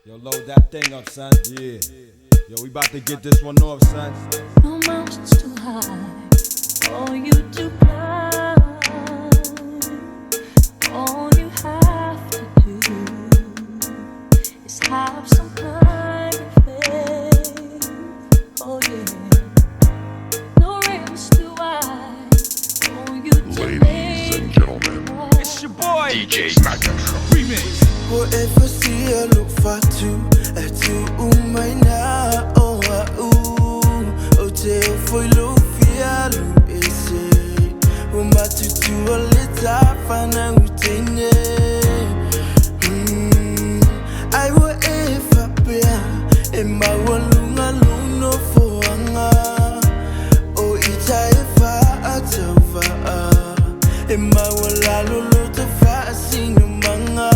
Yo, load that thing up, son. Yeah. Yo, we about to get this one off, son. No mountains too high for you to climb. All you have to do is have some kind of faith. Oh yeah. No rims too wide for you to Ladies and gentlemen, It's your boy, DJ Megatron. Remix. Whatever see I look for to my now oh tell for look fear look ese uma to a little fana utene I will ever bear in my walunga luno for anga oh ita ever atova in my walalo to fasting manga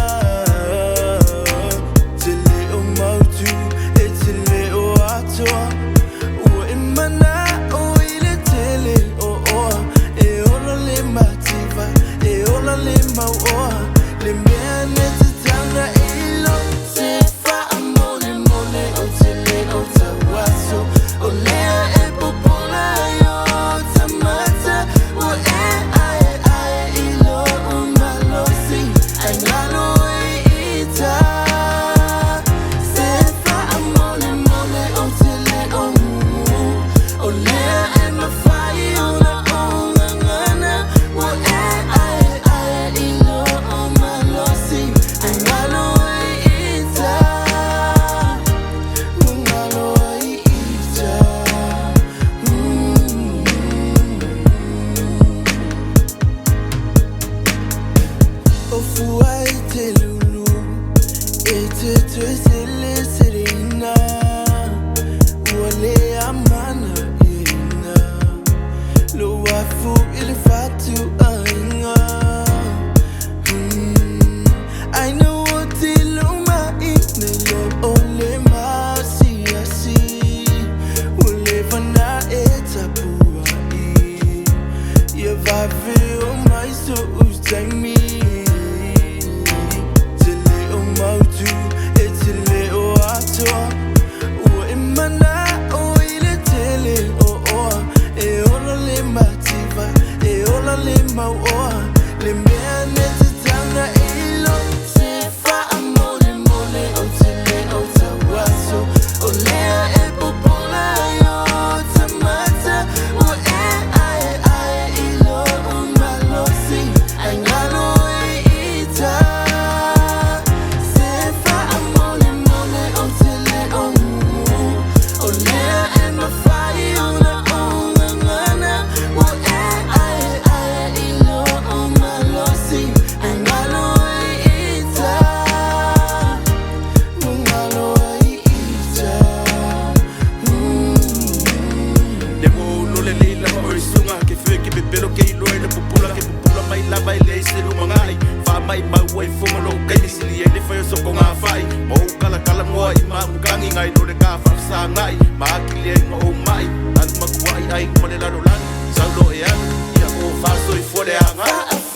Far so for the